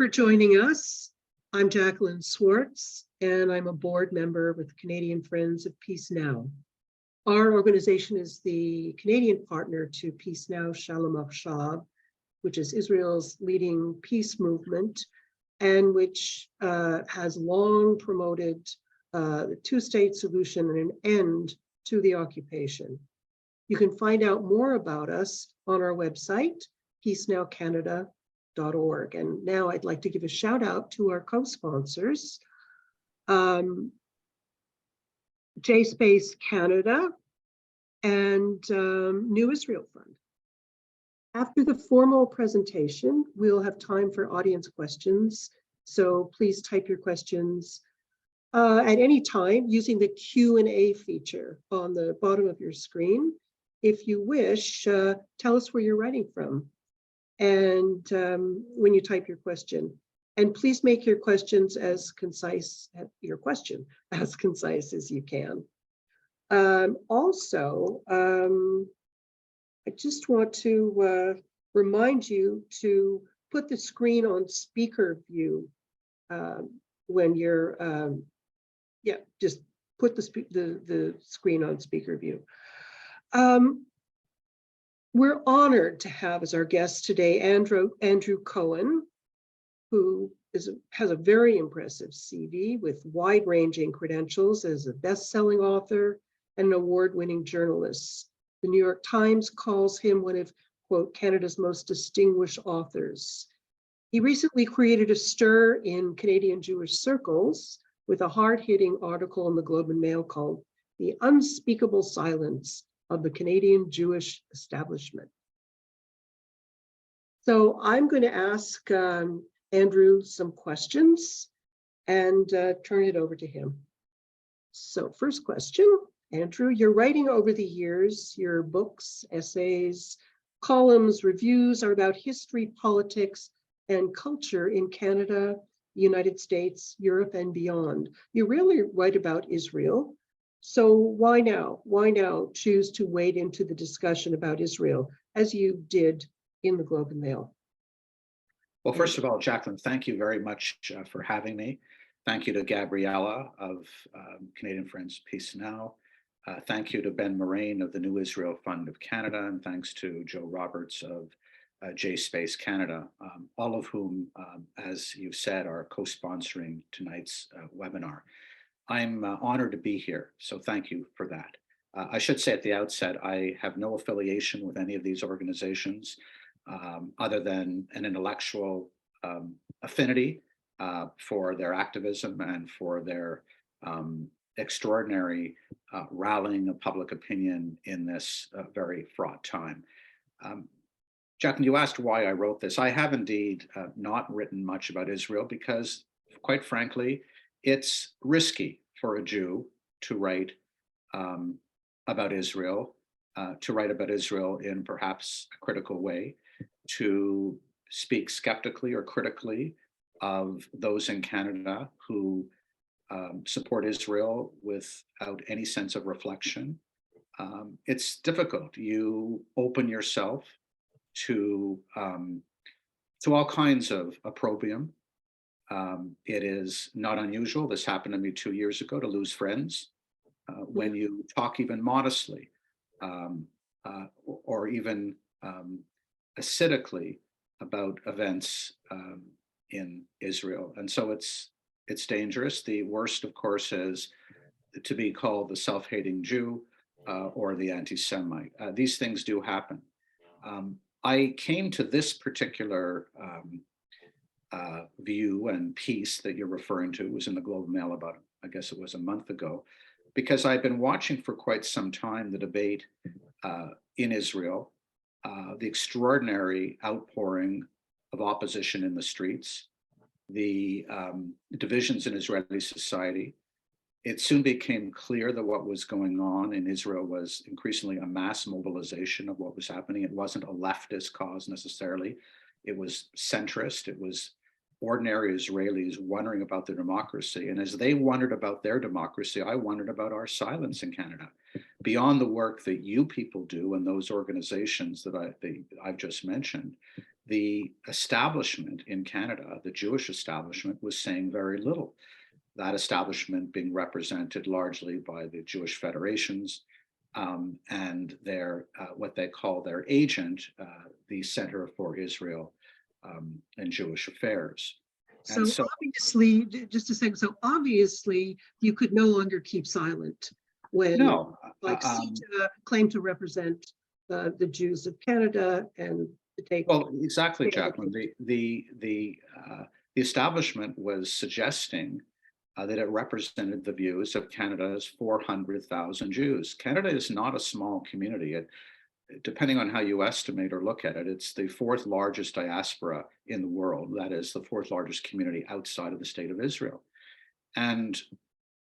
for joining us. I'm Jacqueline Swartz, and I'm a board member with Canadian Friends of Peace Now. Our organization is the Canadian partner to Peace Now Shalom Achshav, which is Israel's leading peace movement, and which has long promoted the two-state solution and an end to the occupation. You can find out more about us on our website, peacenowcanada.org. And now I'd like to give a shout out to our co-sponsors, J-Space Canada and New Israel Fund. After the formal presentation, we'll have time for audience questions. So please type your questions at any time using the Q&A feature on the bottom of your screen. If you wish, tell us where you're writing from and when you type your question. And please make your questions as concise, as concise as you can. Also, I just want to remind you to put the screen on speaker view when you're, just put the screen on speaker view. We're honored to have as our guest today Andrew Cohen, who has a very impressive CV with wide-ranging credentials as a best-selling author and an award-winning journalist. The New York Times calls him one of, quote, Canada's most distinguished authors. He recently created a stir in Canadian Jewish circles with a hard-hitting article in the Globe and Mail called The Unspeakable Silence of the Canadian Jewish Establishment. So I'm going to ask Andrew some questions and turn it over to him. So first question, Andrew, you're writing over the years, your books, essays, columns, reviews are about history, politics, and culture in Canada, the United States, Europe, and beyond. You really write about Israel. So why now? Why now choose to wade into the discussion about Israel, as you did in the Globe and Mail? Well, first of all, Jacqueline, thank you very much for having me. Thank you to Gabriella of Canadian Friends Peace Now. Thank you to Ben Moraine of the New Israel Fund of Canada, and thanks to Joe Roberts of J-Space Canada, all of whom, as you said, are co-sponsoring tonight's webinar. I'm honored to be here, so thank you for that. I should say at the outset, I have no affiliation with any of these organizations other than an intellectual affinity for their activism and for their extraordinary rallying of public opinion in this very fraught time. Jacqueline, you asked why I wrote this. I have indeed not written much about Israel because, quite frankly, it's risky for a Jew to write about Israel, in perhaps a critical way, to speak skeptically or critically of those in Canada who support Israel without any sense of reflection. It's difficult. You open yourself to all kinds of opprobrium. It is not unusual, this happened to me 2 years ago, to lose friends when you talk even modestly or even acidically about events in Israel. And so it's dangerous. The worst, of course, is to be called the self-hating Jew or the anti-Semite. These things do happen. I came to this particular view and piece that you're referring to, was in the Globe and Mail about, I guess it was a month ago, because I've been watching for quite some time the debate in Israel, the extraordinary outpouring of opposition in the streets, the divisions in Israeli society. It soon became clear that what was going on in Israel was increasingly a mass mobilization of what was happening. It wasn't a leftist cause necessarily. It was centrist. It was ordinary Israelis wondering about their democracy. And as they wondered about their democracy, I wondered about our silence in Canada. Beyond the work that you people do and those organizations that I've just mentioned, the establishment in Canada, the Jewish establishment, was saying very little. That establishment being represented largely by the Jewish federations and their what they call their agent, the Center for Israel and Jewish Affairs. So obviously, just a second, so obviously you could no longer keep silent when no, CEJA claimed to represent the Jews of Canada and to take. Well, exactly, Jacqueline. The establishment was suggesting that it represented the views of Canada's 400,000 Jews. Canada is not a small community. Depending on how you estimate or look at it, it's the fourth largest diaspora in the world. That is the fourth largest community outside of the state of Israel. And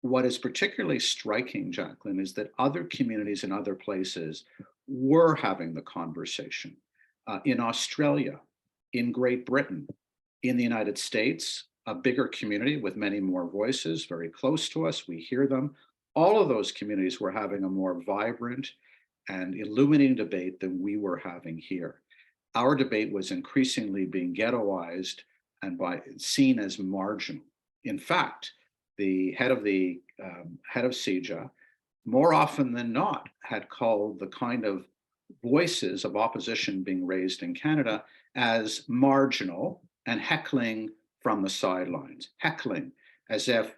what is particularly striking, Jacqueline, is that other communities in other places were having the conversation. In Australia, in Great Britain, in the United States, a bigger community with many more voices, very close to us, we hear them. All of those communities were having a more vibrant and illuminating debate than we were having here. Our debate was increasingly being ghettoized and seen as marginal. In fact, the head of CEJA, more often than not, had called the kind of voices of opposition being raised in Canada as marginal and heckling from the sidelines, heckling as if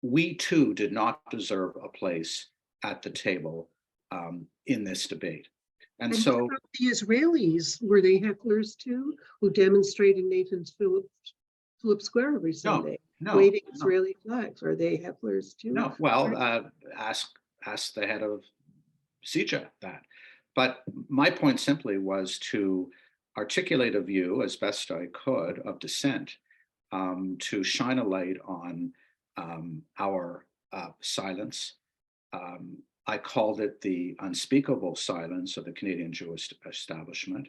we too did not deserve a place at the table in this debate. And so what about the Israelis, were they hecklers too, who demonstrate in Nathan's Philip Square every Sunday, waving Israeli flags? Are they hecklers too? No, well, ask the head of CEJA that. But my point simply was to articulate a view as best I could of dissent, to shine a light on our silence. I called it the unspeakable silence of the Canadian Jewish establishment.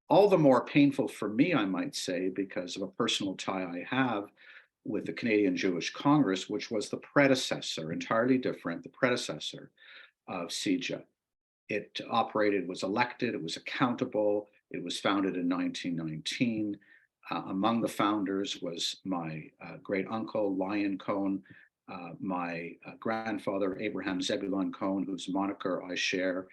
All the more painful for me, I might say, because of a personal tie I have with the Canadian Jewish Congress, which was the predecessor, entirely different, the predecessor of CEJA. It operated, was elected, it was accountable. It was founded in 1919. Among the founders was my great uncle, Lyon Cohen, my grandfather, Abraham Zebulon Cohen, whose moniker I share.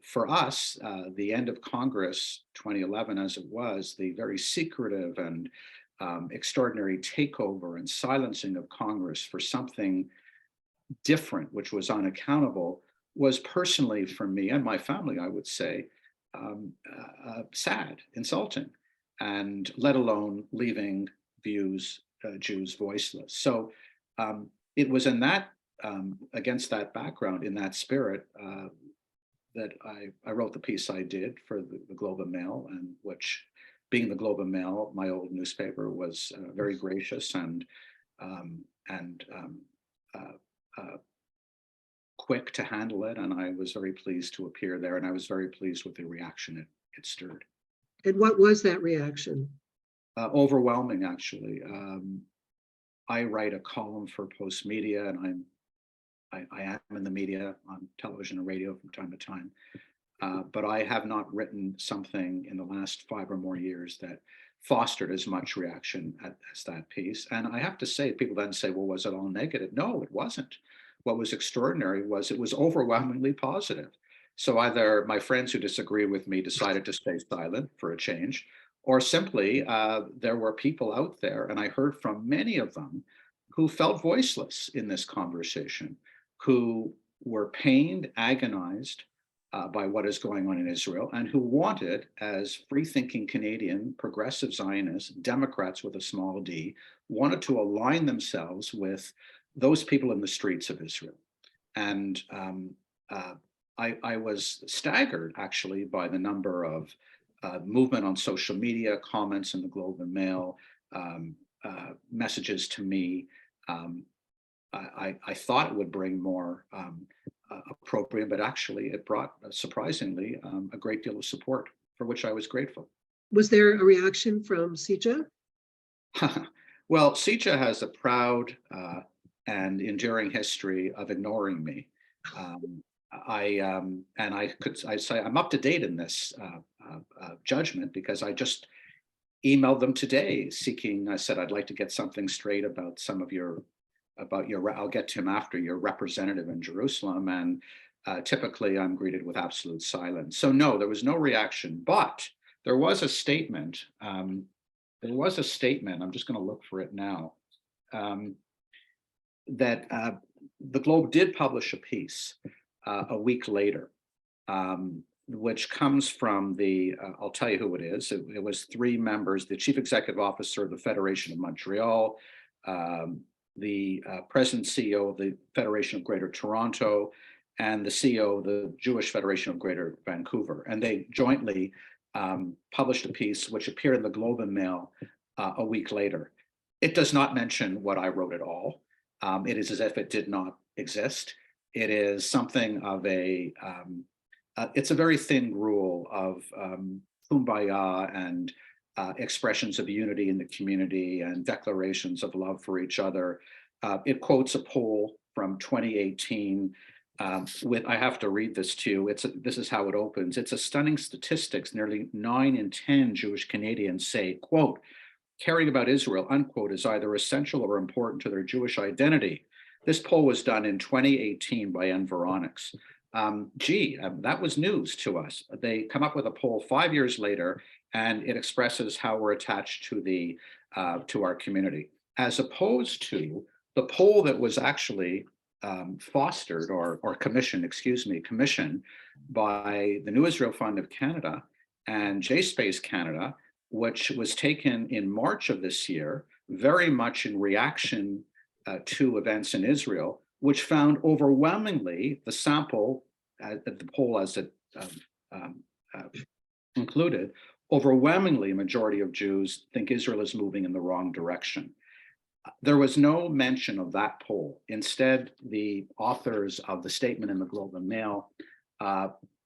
For us, the end of Congress 2011, as it was, the very secretive and extraordinary takeover and silencing of Congress for something different, which was unaccountable, was personally for me and my family, I would say, sad, insulting, and let alone leaving Jews voiceless. So it was in that, against that background, in that spirit, that I wrote the piece I did for the Globe and Mail, and which, being the Globe and Mail, my old newspaper, was very gracious and quick to handle it, and I was very pleased to appear there, and I was very pleased with the reaction it stirred. And what was that reaction? Overwhelming, actually. I write a column for Post Media, and I am in the media on television and radio from time to time, but I have not written something in the last 5 or more years that fostered as much reaction as that piece. And I have to say, people then say, well, was it all negative? No, it wasn't. What was extraordinary was it was overwhelmingly positive. So either my friends who disagree with me decided to stay silent for a change, or simply there were people out there, and I heard from many of them, who felt voiceless in this conversation, who were pained, agonized by what is going on in Israel, and who wanted, as free-thinking Canadian progressive Zionists, Democrats with a small d, wanted to align themselves with those people in the streets of Israel. And I was staggered, actually, by the number of movement on social media, comments in the Globe and Mail, messages to me. I thought it would bring more appropriate, but actually it brought, surprisingly, a great deal of support, for which I was grateful. Was there a reaction from CEJA? Well, CEJA has a proud and enduring history of ignoring me. I say I'm up to date in this judgment because I just emailed them today seeking, I said, I'd like to get something straight about some of your, I'll get to him after, your representative in Jerusalem. And typically I'm greeted with absolute silence. So no, there was no reaction, but there was a statement. I'm just going to look for it now, that the Globe did publish a piece a week later, which comes from the, I'll tell you who it is. It was three members, the chief executive officer of the Federation of Montreal, the president CEO of the Federation of Greater Toronto, and the CEO of the Jewish Federation of Greater Vancouver. And they jointly published a piece which appeared in the Globe and Mail a week later. It does not mention what I wrote at all. It is as if it did not exist. It is something of it's a very thin rule of kumbaya and expressions of unity in the community and declarations of love for each other. It quotes a poll from 2018 I have to read this to you. This is how it opens. It's a stunning statistics. Nearly 9 in 10 Jewish Canadians say, quote, caring about Israel, unquote, is either essential or important to their Jewish identity. This poll was done in 2018 by Environics. That was news to us. They come up with a poll 5 years later, and it expresses how we're attached to our community, as opposed to the poll that was actually fostered or commissioned by the New Israel Fund of Canada and JSpace Canada, which was taken in March of this year, very much in reaction to events in Israel, which found overwhelmingly the sample, the poll as it included, overwhelmingly a majority of Jews think Israel is moving in the wrong direction. There was no mention of that poll. Instead, the authors of the statement in the Globe and Mail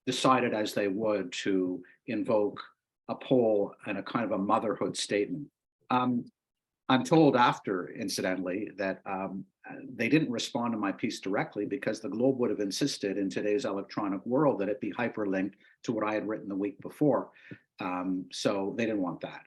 decided, as they would, to invoke a poll and a kind of a motherhood statement. I'm told after, incidentally, that they didn't respond to my piece directly because the Globe would have insisted in today's electronic world that it be hyperlinked to what I had written the week before. So they didn't want that.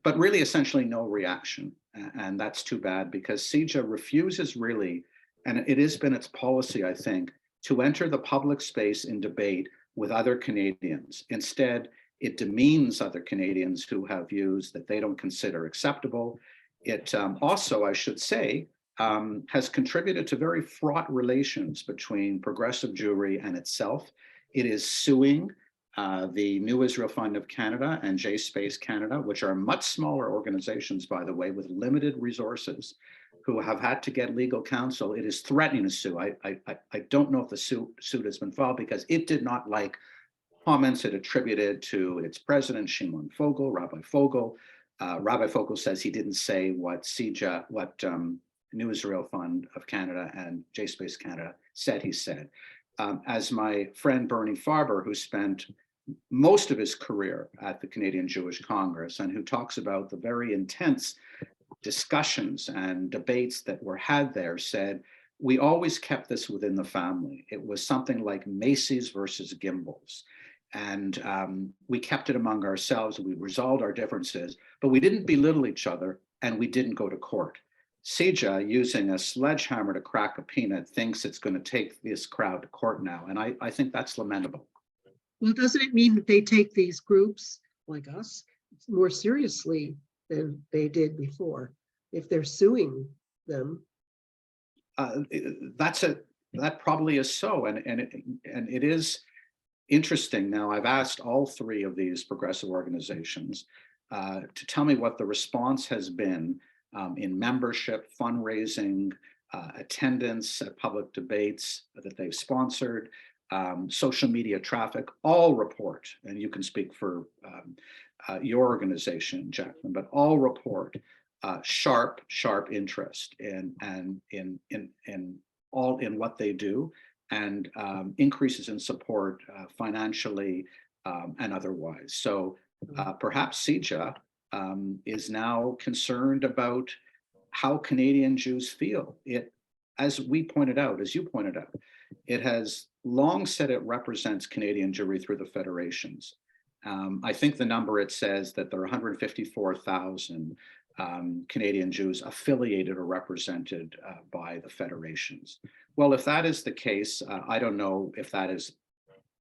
But really, essentially no reaction. And that's too bad because CJA refuses really, and it has been its policy, I think, to enter the public space in debate with other Canadians. Instead, it demeans other Canadians who have views that they don't consider acceptable. It also, I should say, has contributed to very fraught relations between progressive Jewry and itself. It is suing the New Israel Fund of Canada and JSpace Canada, which are much smaller organizations, by the way, with limited resources, who have had to get legal counsel. It is threatening to sue. I don't know if the suit has been filed because it did not like comments it attributed to its president, Shimon Fogel, Rabbi Fogel. Rabbi Fogel says he didn't say what New Israel Fund of Canada and JSpace Canada said he said. As my friend Bernie Farber, who spent most of his career at the Canadian Jewish Congress and who talks about the very intense discussions and debates that were had there, said, we always kept this within the family. It was something like Macy's versus Gimbel's. And we kept it among ourselves. We resolved our differences, but we didn't belittle each other and we didn't go to court. CJA, using a sledgehammer to crack a peanut, thinks it's going to take this crowd to court now. And I think that's lamentable. Well, doesn't it mean that they take these groups like us more seriously than they did before if they're suing them? That probably is so, and it is interesting. Now, I've asked all three of these progressive organizations to tell me what the response has been in membership, fundraising, attendance at public debates that they've sponsored, social media traffic. All report, and you can speak for your organization, Jacqueline, but all report sharp interest in what they do, and increases in support financially and otherwise. So perhaps CJA is now concerned about how Canadian Jews feel. As you pointed out, it has long said it represents Canadian Jewry through the federations. I think the number it says that there are 154,000 Canadian Jews affiliated or represented by the federations. Well, if that is the case, I don't know if that is,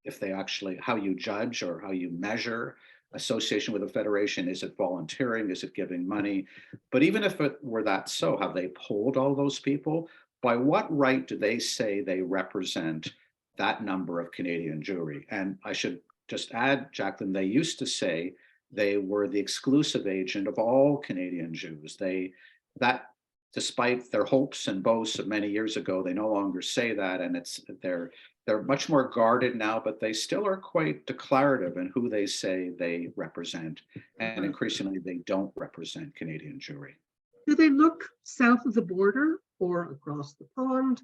if they actually, how you judge or how you measure association with a federation. Is it volunteering? Is it giving money? But even if it were that so, have they polled all those people? By what right do they say they represent that number of Canadian Jewry? And I should just add, Jacqueline, they used to say they were the exclusive agent of all Canadian Jews. That despite their hopes and boasts of many years ago, they no longer say that, and they're much more guarded now, but they still are quite declarative in who they say they represent, and increasingly they don't represent Canadian Jewry. Do they look south of the border or across the pond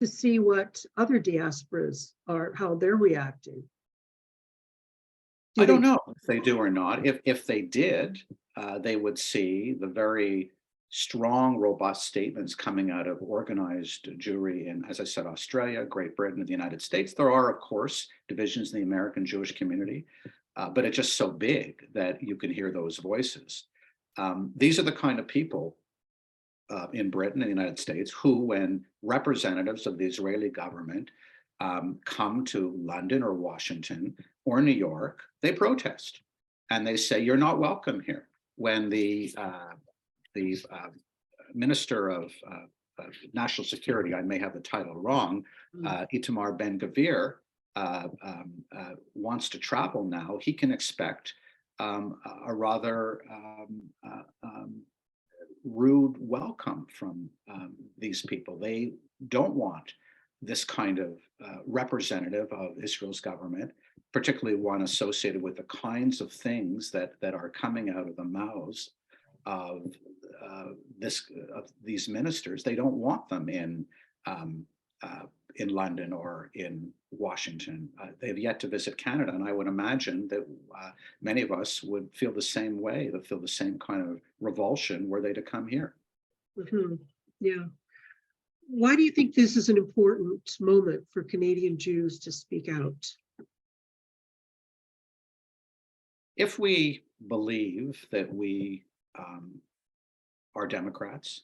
to see what other diasporas are, how they're reacting? I don't know if they do or not. If they did, they would see the very strong, robust statements coming out of organized Jewry in, as I said, Australia, Great Britain, and the United States. There are, of course, divisions in the American Jewish community, but it's just so big that you can hear those voices. These are the kind of people in Britain and the United States who, when representatives of the Israeli government come to London or Washington or New York, they protest and they say, "You're not welcome here." When the Minister of National Security, I may have the title wrong, Itamar Ben-Gvir, wants to travel now, he can expect a rather rude welcome from these people. They don't want this kind of representative of Israel's government, particularly one associated with the kinds of things that are coming out of the mouths of these ministers. They don't want them in London or in Washington. They have yet to visit Canada, and I would imagine that many of us would feel the same way, that feel the same kind of revulsion were they to come here. Mm-hmm. Yeah. Why do you think this is an important moment for Canadian Jews to speak out? If we believe that we are Democrats,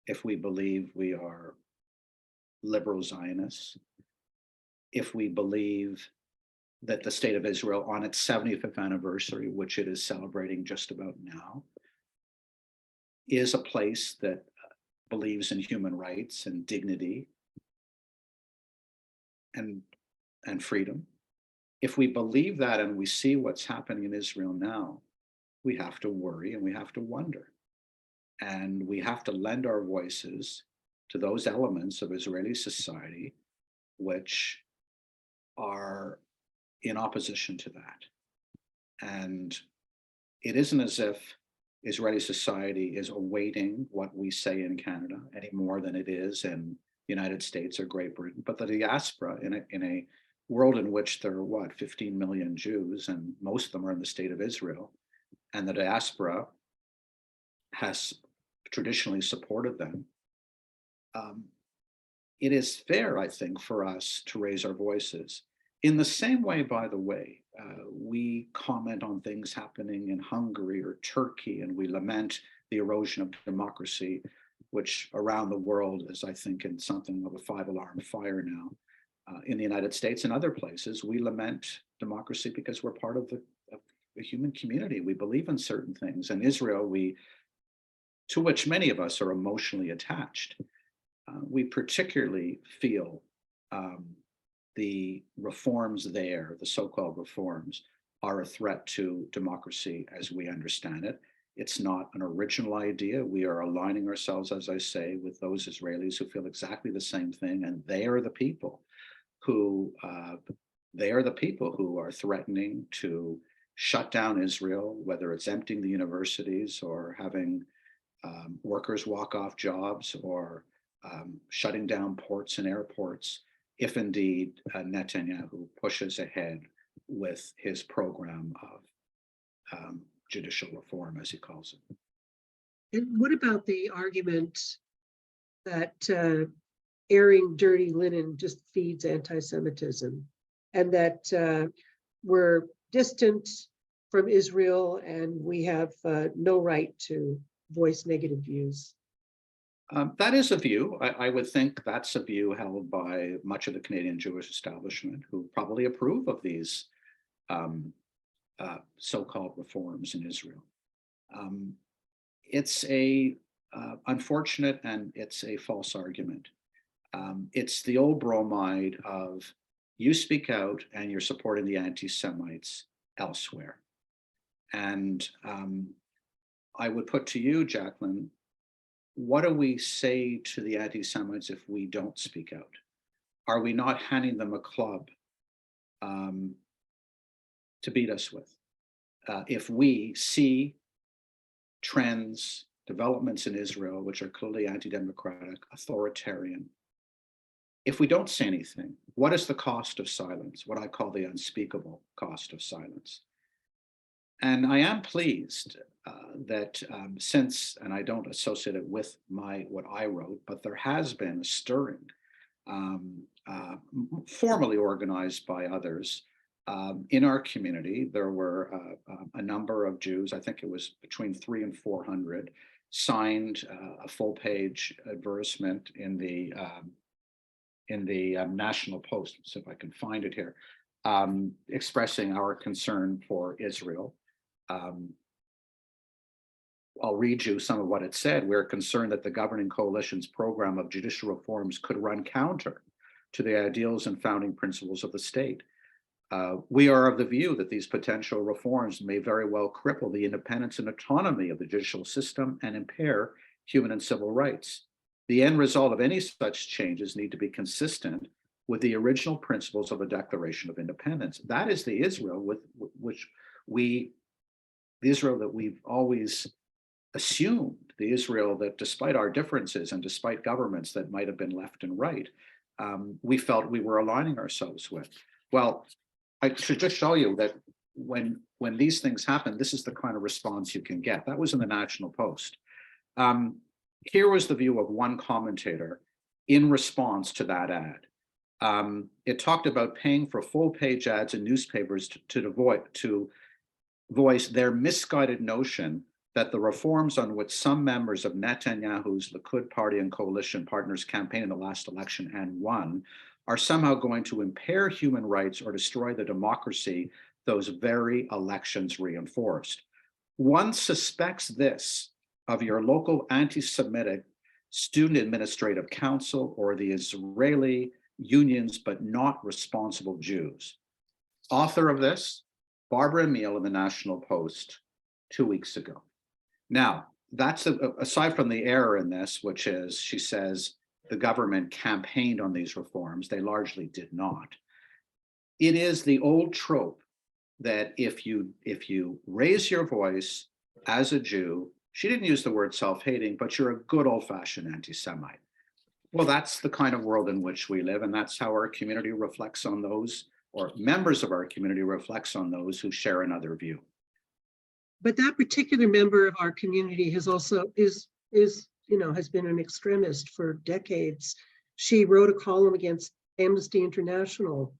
if we believe we are liberal Zionists, if we believe that the State of Israel on its 75th anniversary, which it is celebrating just about now, is a place that believes in human rights and dignity and freedom. If we believe that and we see what's happening in Israel now, we have to worry and we have to wonder. And we have to lend our voices to those elements of Israeli society which are in opposition to that. And it isn't as if Israeli society is awaiting what we say in Canada any more than it is in the United States or Great Britain, but the diaspora in a world in which there are 15 million Jews, and most of them are in the state of Israel, and the diaspora has traditionally supported them. It is fair, I think, for us to raise our voices. In the same way, by the way, we comment on things happening in Hungary or Turkey, and we lament the erosion of democracy, which around the world is, I think, in something of a 5-alarm fire now. In the United States and other places, we lament democracy because we're part of the human community. We believe in certain things. And Israel, to which many of us are emotionally attached, we particularly feel the reforms there, the so-called reforms, are a threat to democracy as we understand it. It's not an original idea. We are aligning ourselves, as I say, with those Israelis who feel exactly the same thing, and they are the people who are threatening to shut down Israel, whether it's emptying the universities or having workers walk off jobs or shutting down ports and airports, if indeed Netanyahu pushes ahead with his program of judicial reform, as he calls it. And what about the argument that airing dirty linen just feeds anti-Semitism, and that we're distant from Israel and we have no right to voice negative views. That is a view. I would think that's a view held by much of the Canadian Jewish establishment, who probably approve of these so-called reforms in Israel. It's a unfortunate and it's a false argument. It's the old bromide of you speak out and you're supporting the anti-Semites elsewhere. And I would put to you, Jacqueline, what do we say to the anti-Semites if we don't speak out? Are we not handing them a club to beat us with? If we see trends, developments in Israel, which are clearly anti-democratic, authoritarian, if we don't say anything, what is the cost of silence? What I call the unspeakable cost of silence. And I am pleased that since, and I don't associate it with what I wrote, but there has been a stirring, formally organized by others in our community. There were a number of Jews, I think it was between 300 and 400, signed a full-page advertisement in the National Post, so if I can find it here, expressing our concern for Israel. I'll read you some of what it said. We're concerned that the governing coalition's program of judicial reforms could run counter to the ideals and founding principles of the state. We are of the view that these potential reforms may very well cripple the independence and autonomy of the judicial system and impair human and civil rights. The end result of any such changes need to be consistent with the original principles of the Declaration of Independence. That is the Israel the Israel that we've always assumed, the Israel that, despite our differences and despite governments that might have been left and right, we felt we were aligning ourselves with. Well, I should just show you that when these things happen, this is the kind of response you can get. That was in the National Post. Here was the view of one commentator in response to that ad. It talked about paying for full-page ads in newspapers to voice their misguided notion that the reforms on which some members of Netanyahu's Likud party and coalition partners campaigned in the last election and won are somehow going to impair human rights or destroy the democracy those very elections reinforced. One suspects this of your local anti-Semitic student administrative council or the Israeli unions, but not responsible Jews. Author of this, Barbara Emil in the National Post 2 weeks ago. Now, that's aside from the error in this, which is she says the government campaigned on these reforms. They largely did not. It is the old trope that if you raise your voice as a Jew, she didn't use the word self-hating, but you're a good old-fashioned anti-Semite. Well, that's the kind of world in which we live, and that's how our community reflects on those, or members of our community reflects on those who share another view. But that particular member of our community has also has been an extremist for decades. She wrote a column against Amnesty International.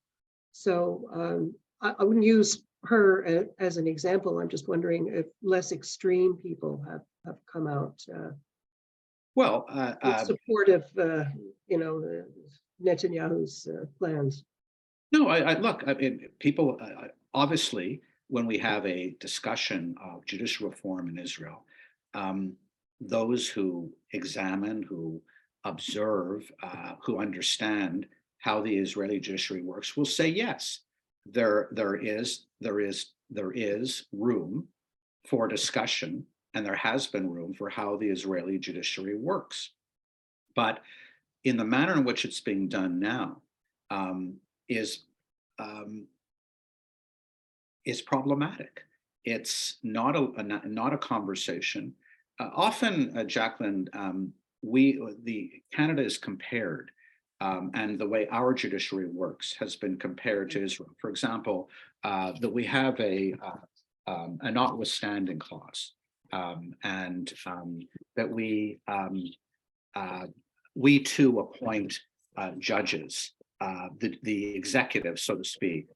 So I wouldn't use her as an example. I'm just wondering if less extreme people have come out in support of Netanyahu's plans. No, look, I mean, people obviously, when we have a discussion of judicial reform in Israel, those who examine, who observe, who understand how the Israeli judiciary works will say, yes, there is room for discussion, and there has been room for how the Israeli judiciary works. But in the manner in which it's being done now is problematic. It's not a conversation. Often, Jacqueline, Canada is compared, and the way our judiciary works has been compared to Israel. For example, that we have a notwithstanding clause, and that we too appoint judges. The executive, so to speak,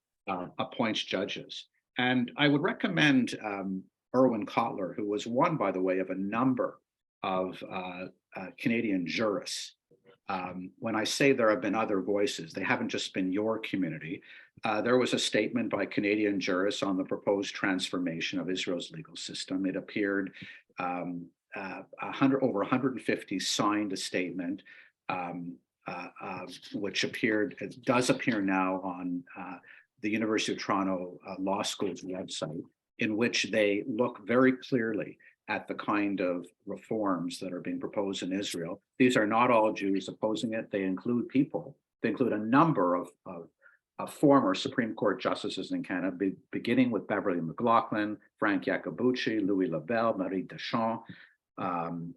appoints judges. And I would recommend Irwin Cotler, who was one, by the way, of a number of Canadian jurists. When I say there have been other voices, they haven't just been your community. There was a statement by Canadian jurists on the proposed transformation of Israel's legal system. It appeared, over 150 signed a statement, which does appear now on the University of Toronto Law School's website, in which they look very clearly at the kind of reforms that are being proposed in Israel. These are not all Jews opposing it. They include a number of former Supreme Court justices in Canada, beginning with Beverly McLaughlin, Frank Iacobucci, Louis Lebel, Marie Deschamps,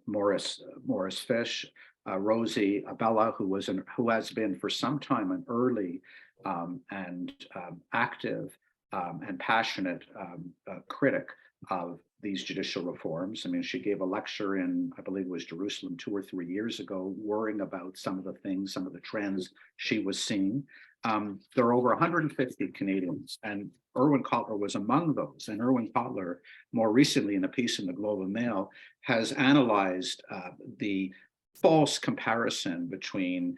Morris Fish, Rosie Abella, who has been for some time an early and active and passionate critic of these judicial reforms. I mean, she gave a lecture in, I believe it was Jerusalem 2 or 3 years ago, worrying about some of the trends she was seeing. There are over 150 Canadians, and Irwin Cotler was among those. And Irwin Cotler, more recently in a piece in the Globe and Mail, has analyzed the false comparison between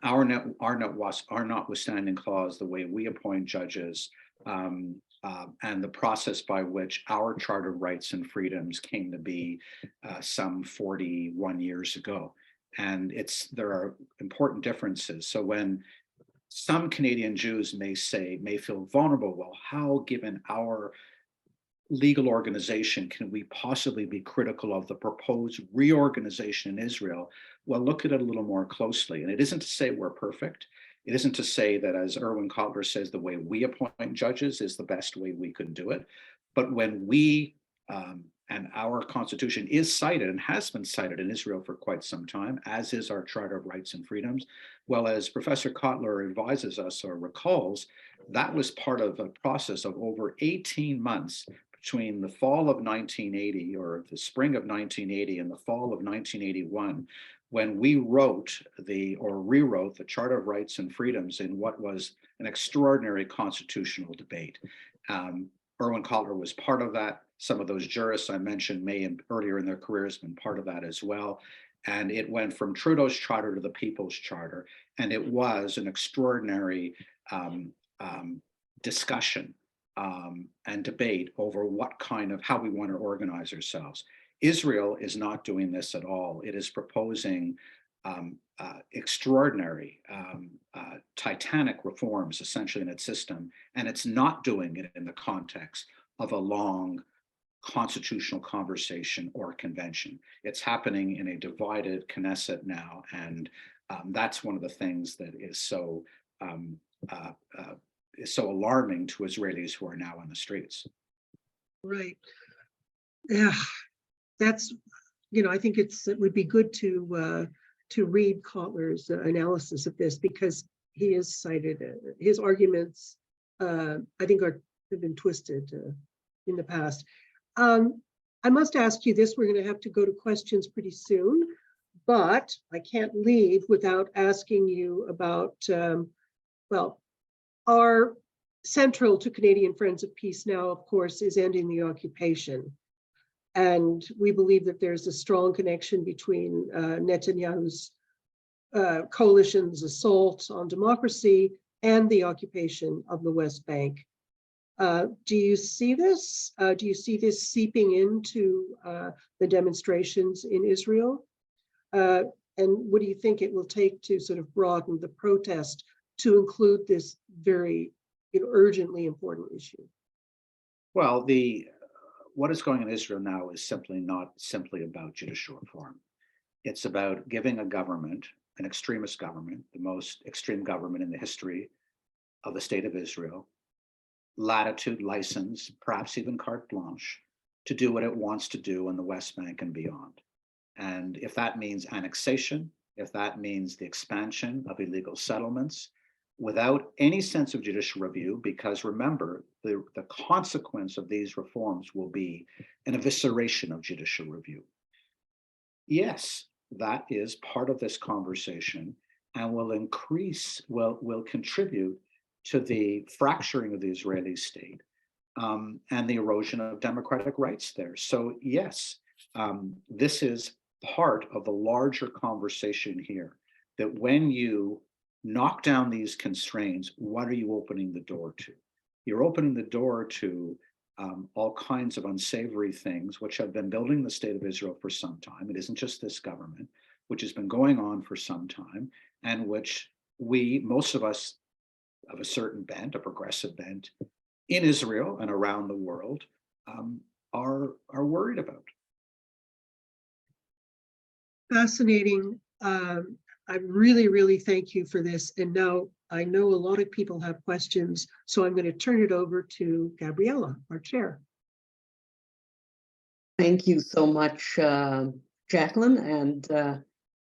our notwithstanding clause, the way we appoint judges, and the process by which our Charter of Rights and Freedoms came to be some 41 years ago. And there are important differences. So when some Canadian Jews may feel vulnerable, well, how, given our legal organization, can we possibly be critical of the proposed reorganization in Israel? Well, look at it a little more closely. And it isn't to say we're perfect. It isn't to say that, as Irwin Cotler says, the way we appoint judges is the best way we could do it. But when we, and our Constitution is cited and has been cited in Israel for quite some time, as is our Charter of Rights and Freedoms, well, as Professor Cotler advises us or recalls, that was part of a process of over 18 months between the fall of 1980 or the spring of 1980 and the fall of 1981, when we rewrote the Charter of Rights and Freedoms in what was an extraordinary constitutional debate. Irwin Cotler was part of that. Some of those jurists I mentioned may earlier in their careers been part of that as well. And it went from Trudeau's Charter to the People's Charter. And it was an extraordinary discussion and debate over how we want to organize ourselves. Israel is not doing this at all. It is proposing extraordinary, titanic reforms essentially in its system, and it's not doing it in the context of a long constitutional conversation or convention. It's happening in a divided Knesset now, and that's one of the things that is so alarming to Israelis who are now on the streets. Right. Yeah, that's, I think it would be good to read Kotler's analysis of this, because he has cited his arguments. I think have been twisted in the past. I must ask you this: we're going to have to go to questions pretty soon, but I can't leave without asking you about, our central to Canadian Friends of Peace now, of course, is ending the occupation. And we believe that there's a strong connection between Netanyahu's coalition's assault on democracy and the occupation of the West Bank. Do you see this? Do you see this seeping into the demonstrations in Israel? And what do you think it will take to sort of broaden the protest to include this very urgently important issue? Well, what is going on in Israel now is not simply about judicial reform. It's about giving a government, an extremist government, the most extreme government in the history of the state of Israel, latitude, license, perhaps even carte blanche, to do what it wants to do in the West Bank and beyond. And if that means annexation, if that means the expansion of illegal settlements, without any sense of judicial review, because remember, the consequence of these reforms will be an evisceration of judicial review. Yes, that is part of this conversation, and will contribute to the fracturing of the Israeli state and the erosion of democratic rights there. So yes, this is part of the larger conversation here, that when you knock down these constraints, what are you opening the door to? You're opening the door to all kinds of unsavory things, which have been building the state of Israel for some time. It isn't just this government, which has been going on for some time, and which most of us of a certain bent, a progressive bent, in Israel and around the world, are worried about. Fascinating. I really thank you for this. And now I know a lot of people have questions, so I'm going to turn it over to Gabriella, our chair. Thank you so much, Jacqueline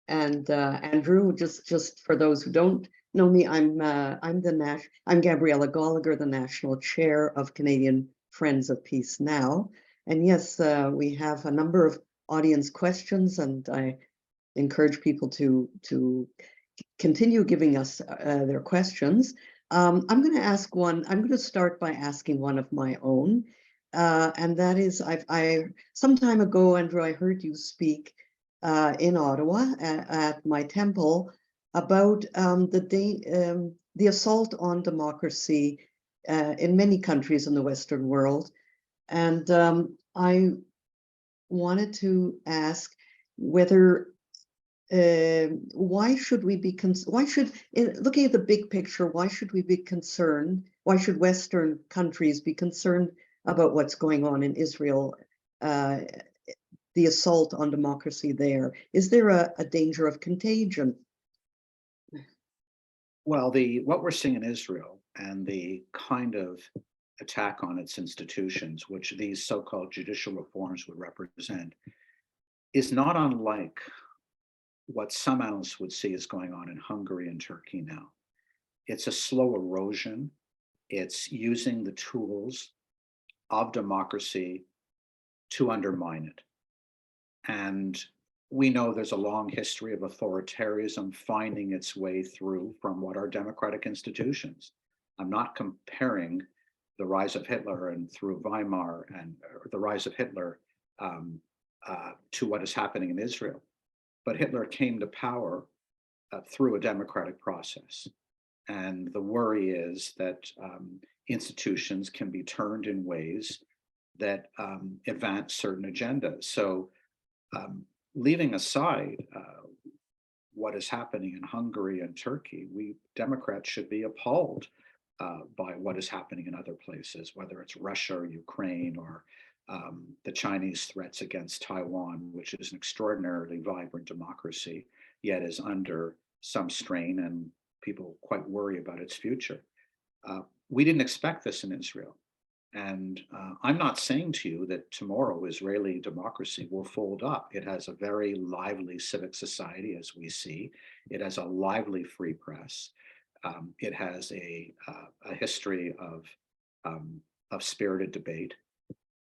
and Andrew. Just for those who don't know me, I'm Gabriella Gallagher, the national chair of Canadian Friends of Peace Now. And yes, we have a number of audience questions, and I encourage people to continue giving us their questions. I'm going to ask one. I'm going to start by asking one of my own, and that is, some time ago, Andrew, I heard you speak in Ottawa at my temple about the assault on democracy in many countries in the Western world, and I wanted to ask whether why should we be looking at the big picture, why should we be concerned? Why should Western countries be concerned about what's going on in Israel, the assault on democracy there? Is there a danger of contagion? Well, what we're seeing in Israel and the kind of attack on its institutions, which these so-called judicial reforms would represent, is not unlike what some analysts would see is going on in Hungary and Turkey now. It's a slow erosion. It's using the tools of democracy to undermine it. And we know there's a long history of authoritarianism finding its way through from what are democratic institutions. I'm not comparing the rise of Hitler and through Weimar and the rise of Hitler to what is happening in Israel. But Hitler came to power through a democratic process. And the worry is that institutions can be turned in ways that advance certain agendas. So leaving aside what is happening in Hungary and Turkey, we Democrats should be appalled by what is happening in other places, whether it's Russia or Ukraine or the Chinese threats against Taiwan, which is an extraordinarily vibrant democracy, yet is under some strain and people quite worry about its future. We didn't expect this in Israel. And I'm not saying to you that tomorrow Israeli democracy will fold up. It has a very lively civic society, as we see. It has a lively free press. It has a history of spirited debate.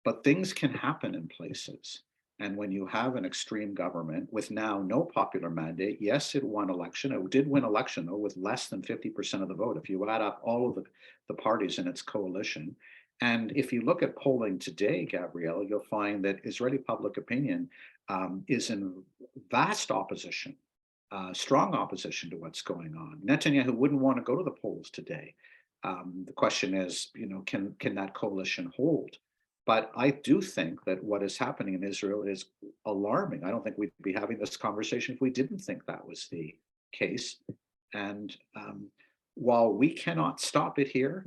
But things can happen in places. And when you have an extreme government with now no popular mandate, yes, it won election. It did win election, though, with less than 50% of the vote. If you add up all of the parties in its coalition, and if you look at polling today, Gabrielle, you'll find that Israeli public opinion is in vast opposition, strong opposition to what's going on. Netanyahu wouldn't want to go to the polls today. The question is, can that coalition hold? But I do think that what is happening in Israel is alarming. I don't think we'd be having this conversation if we didn't think that was the case. And while we cannot stop it here,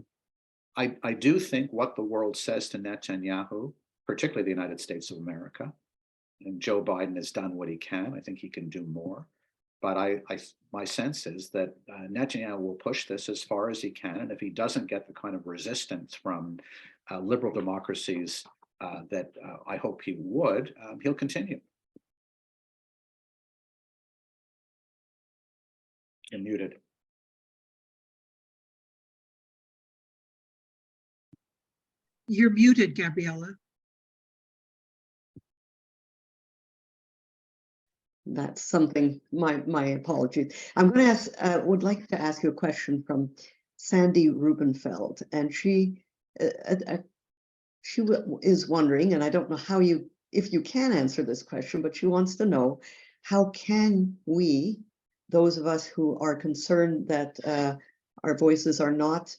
I do think what the world says to Netanyahu, particularly the United States of America, and Joe Biden has done what he can. I think he can do more. But my sense is that Netanyahu will push this as far as he can. And if he doesn't get the kind of resistance from liberal democracies that I hope he would, he'll continue. You're muted. You're muted, Gabriella. That's something, my apologies. I'm going to ask, would like to ask you a question from Sandy Rubenfeld, and she is wondering, and I don't know how if you can answer this question, but she wants to know, how can we, those of us who are concerned that our voices are not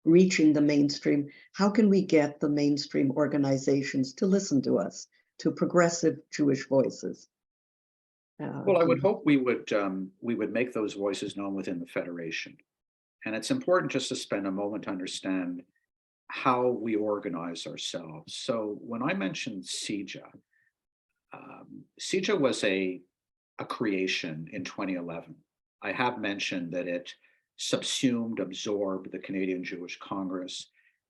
reaching the mainstream, how can we get the mainstream organizations to listen to us, to progressive Jewish voices? Well, I would hope we would make those voices known within the Federation. And it's important just to spend a moment to understand how we organize ourselves. So when I mentioned CJA, CJA was a creation in 2011. I have mentioned that it subsumed, absorbed the Canadian Jewish Congress.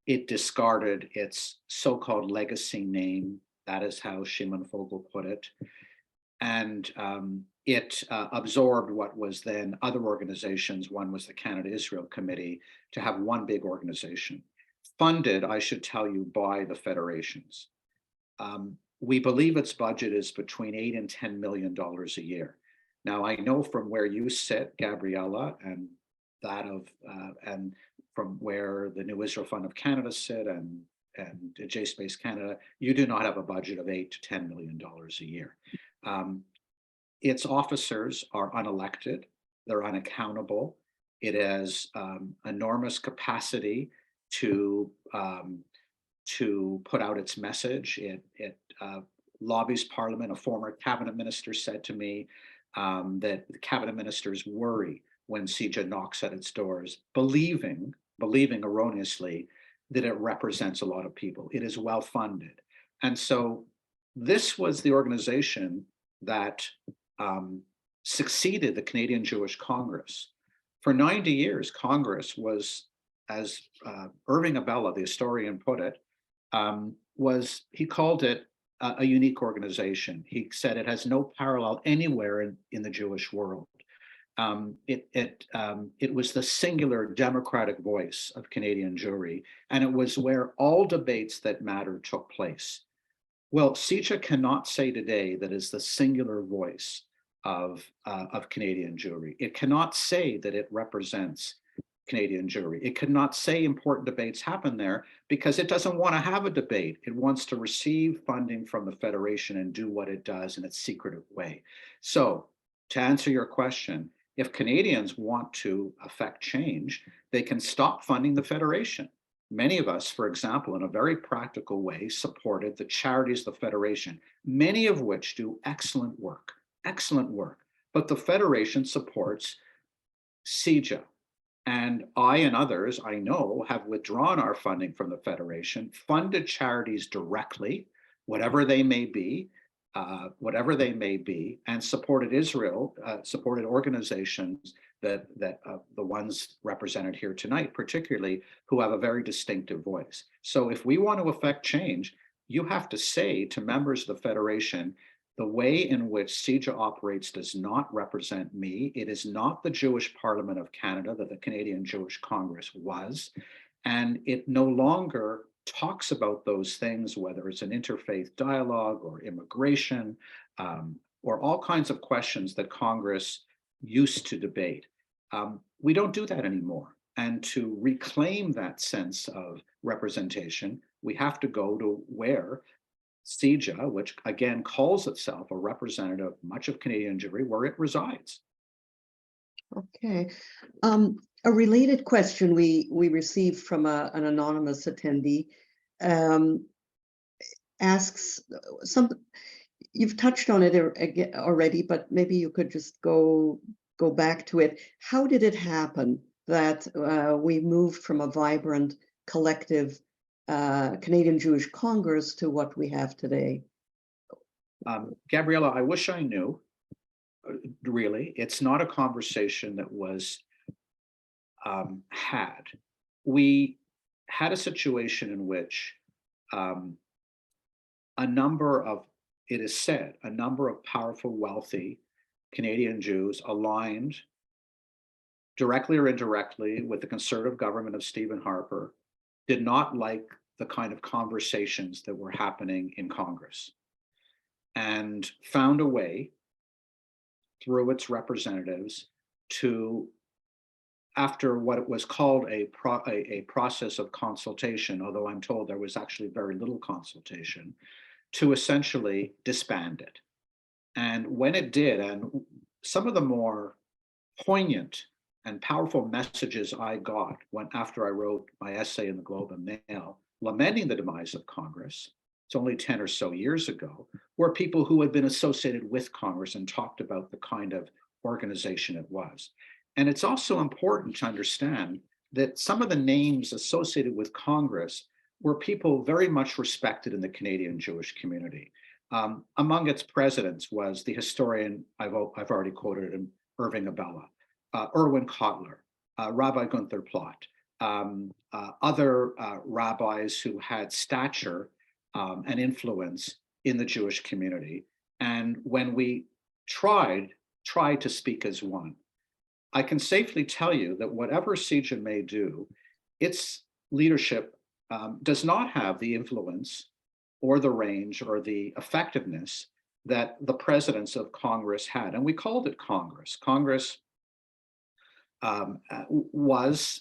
It discarded its so-called legacy name. That is how Shimon Vogel put it. And it absorbed what was then other organizations. One was the Canada-Israel Committee, to have one big organization, funded, I should tell you, by the federations. We believe its budget is between $8 and $10 million a year. Now, I know from where you sit, Gabriella, and that of and from where the New Israel Fund of Canada sit and JSpace Canada, you do not have a budget of $8 to $10 million a year. Its officers are unelected, they're unaccountable. It has enormous capacity to put out its message. It lobbies Parliament. A former cabinet minister said to me that the cabinet ministers worry when CJA knocks at its doors, believing erroneously that it represents a lot of people. It is well funded. And so this was the organization that succeeded the Canadian Jewish Congress. For 90 years, Congress was, as Irving Abella, the historian, put it, he called it a unique organization. He said it has no parallel anywhere in the Jewish world. It was the singular democratic voice of Canadian Jewry, and it was where all debates that mattered took place. Well, CJA cannot say today that is the singular voice of Canadian Jewry. It cannot say that it represents Canadian Jewry. It cannot say important debates happen there because it doesn't want to have a debate. It wants to receive funding from the Federation and do what it does in its secretive way. So, to answer your question, if Canadians want to affect change, they can stop funding the Federation. Many of us, for example, in a very practical way, supported the charities of the Federation, many of which do excellent work, but the Federation supports CJA. And I and others I know have withdrawn our funding from the Federation, funded charities directly, whatever they may be, and supported Israel, supported organizations that the ones represented here tonight, particularly, who have a very distinctive voice. So if we want to affect change, you have to say to members of the Federation, the way in which CJA operates does not represent me. It is not the Jewish Parliament of Canada that the Canadian Jewish Congress was. And it no longer talks about those things, whether it's an interfaith dialogue or immigration, or all kinds of questions that Congress used to debate. We don't do that anymore. And to reclaim that sense of representation, we have to go to where CJA, which again calls itself a representative, much of Canadian Jewry, where it resides. Okay. A related question we received from an anonymous attendee asks you've touched on it already, but maybe you could just go back to it. How did it happen that we moved from a vibrant, collective Canadian Jewish Congress to what we have today? Gabriella, I wish I knew. Really, it's not a conversation that was had. We had a situation in which a number of powerful, wealthy Canadian Jews aligned directly or indirectly with the conservative government of Stephen Harper did not like the kind of conversations that were happening in Congress and found a way through its representatives to, after what was called a process of consultation, although I'm told there was actually very little consultation, to essentially disband it. And when it did, and some of the more poignant and powerful messages I got after I wrote my essay in the Globe and Mail lamenting the demise of Congress, it's only 10 or so years ago, were people who had been associated with Congress and talked about the kind of organization it was. And it's also important to understand that some of the names associated with Congress were people very much respected in the Canadian Jewish community. Among its presidents was the historian, I've already quoted him, Irving Abella, Erwin Kotler, Rabbi Gunther Platt, other rabbis who had stature and influence in the Jewish community. And when we tried to speak as one, I can safely tell you that whatever CIJA may do, its leadership does not have the influence or the range or the effectiveness that the presidents of Congress had. And we called it Congress. Congress was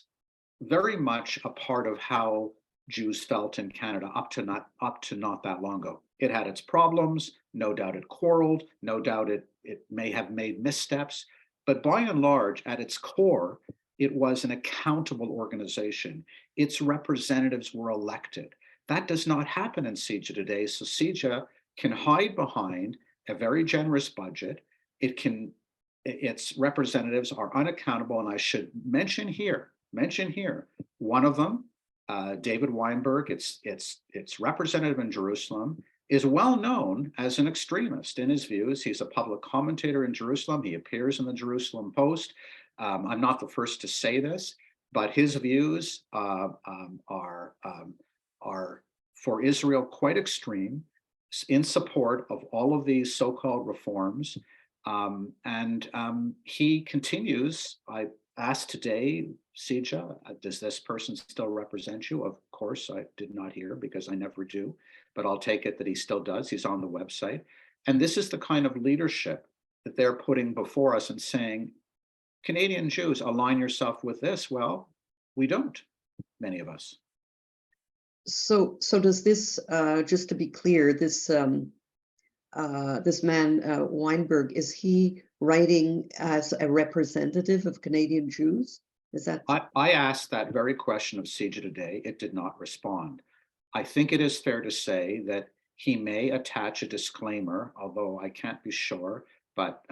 very much a part of how Jews felt in Canada up to not that long ago. It had its problems, no doubt it quarreled, no doubt it may have made missteps, but by and large, at its core, it was an accountable organization. Its representatives were elected. That does not happen in CIJA today. So CIJA can hide behind a very generous budget. Its representatives are unaccountable. And I should mention here, one of them, David Weinberg, its representative in Jerusalem, is well known as an extremist in his views. He's a public commentator in Jerusalem. He appears in the Jerusalem Post. I'm not the first to say this, but his views are for Israel quite extreme, in support of all of these so-called reforms. He continues. I asked today, CIJA, does this person still represent you? Of course, I did not hear because I never do, but I'll take it that he still does. He's on the website. And this is the kind of leadership that they're putting before us and saying, Canadian Jews, align yourself with this. Well, we don't, many of us. So does this, just to be clear, this man, Weinberg, is he writing as a representative of Canadian Jews? Is that? I asked that very question of CIJA today. It did not respond. I think it is fair to say that he may attach a disclaimer, although I can't be sure, but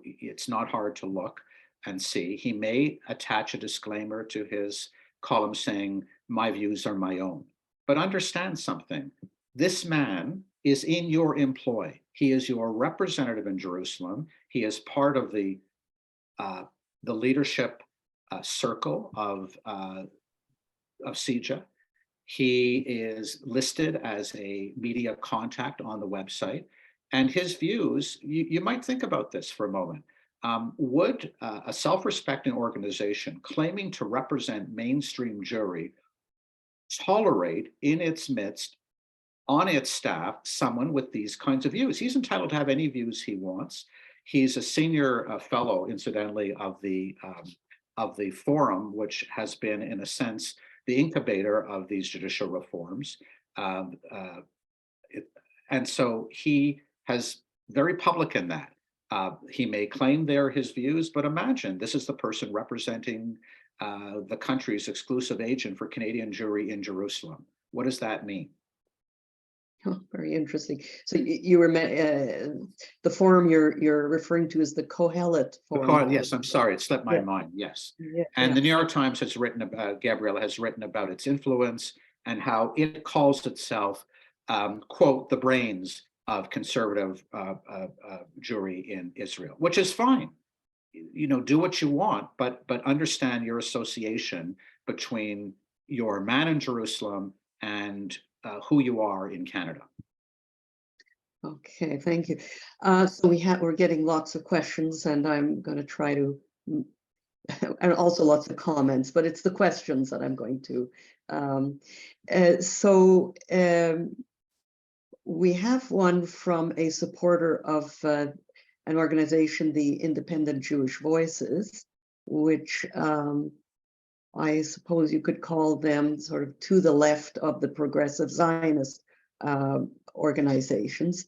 it's not hard to look and see. He may attach a disclaimer to his column saying, my views are my own. But understand something. This man is in your employ. He is your representative in Jerusalem. He is part of the leadership circle of CIJA. He is listed as a media contact on the website. And his views, you might think about this for a moment. Would a self-respecting organization claiming to represent mainstream Jewry tolerate in its midst, on its staff, someone with these kinds of views? He's entitled to have any views he wants. He's a senior fellow, incidentally, of the forum, which has been, in a sense, the incubator of these judicial reforms. And so he has very public in that. He may claim they're his views, but imagine this is the person representing the country's exclusive agent for Canadian Jewry in Jerusalem. What does that mean? Oh, very interesting. So you were the forum you're referring to is the Kohelet forum. Yes, I'm sorry, it slipped my mind. Yes, and the New York Times has written about, Gabriella has written about its influence and how it calls itself, quote, the brains of conservative Jewry in Israel, which is fine. You know, do what you want, but understand your association between your man in Jerusalem and who you are in Canada. Okay, thank you. So we're getting lots of questions, and I'm going to try to, and also lots of comments, but it's the questions that I'm going to. We have one from a supporter of an organization, the Independent Jewish Voices, which I suppose you could call them sort of to the left of the progressive Zionist organizations,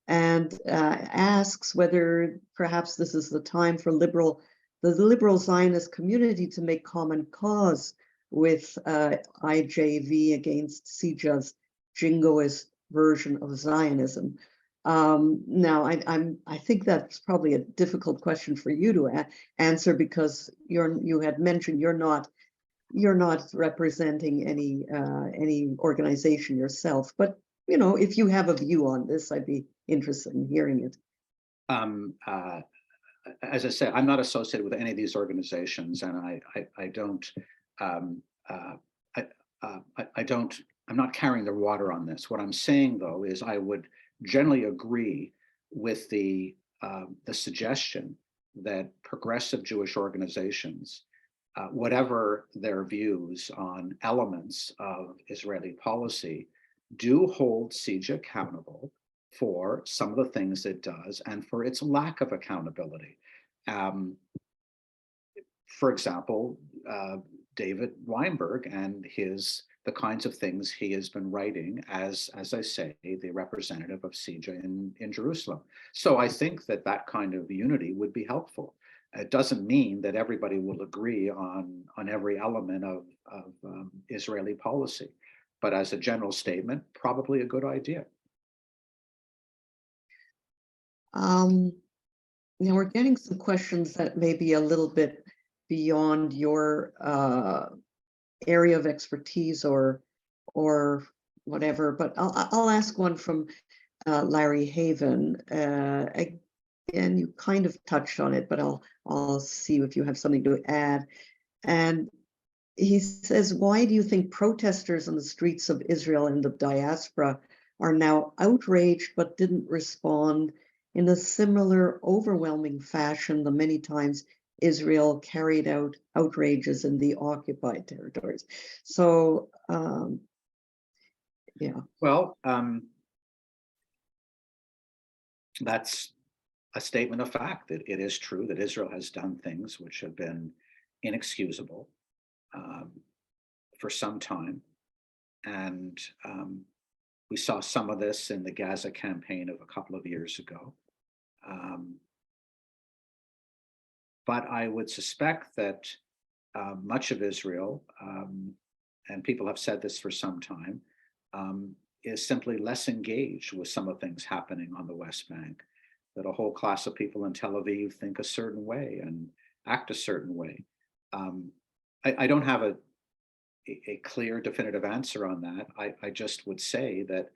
and asks whether perhaps this is the time for the liberal Zionist community to make common cause with IJV against CJA's jingoist version of Zionism. Now, I think that's probably a difficult question for you to answer, because you had mentioned you're not representing any organization yourself. But if you have a view on this, I'd be interested in hearing it. As I say, I'm not associated with any of these organizations, and I'm not carrying the water on this. What I'm saying, though, is I would generally agree with the suggestion that progressive Jewish organizations, whatever their views on elements of Israeli policy, do hold CJA accountable for some of the things it does and for its lack of accountability. For example, David Weinberg and the kinds of things he has been writing as I say, the representative of CJA in Jerusalem. So I think that kind of unity would be helpful. It doesn't mean that everybody will agree on every element of Israeli policy, but as a general statement, probably a good idea. Now we're getting some questions that may be a little bit beyond your area of expertise or whatever, but I'll ask one from Larry Haven. Again, you kind of touched on it, but I'll see if you have something to add. And he says, why do you think protesters on the streets of Israel and the diaspora are now outraged but didn't respond in a similar overwhelming fashion the many times Israel carried out outrages in the occupied territories? So, yeah. Well, that's a statement of fact. That it is true that Israel has done things which have been inexcusable for some time. And we saw some of this in the Gaza campaign of a couple of years ago. But I would suspect that much of Israel, and people have said this for some time, is simply less engaged with some of the things happening on the West Bank, that a whole class of people in Tel Aviv think a certain way and act a certain way. I don't have a clear, definitive answer on that. I just would say that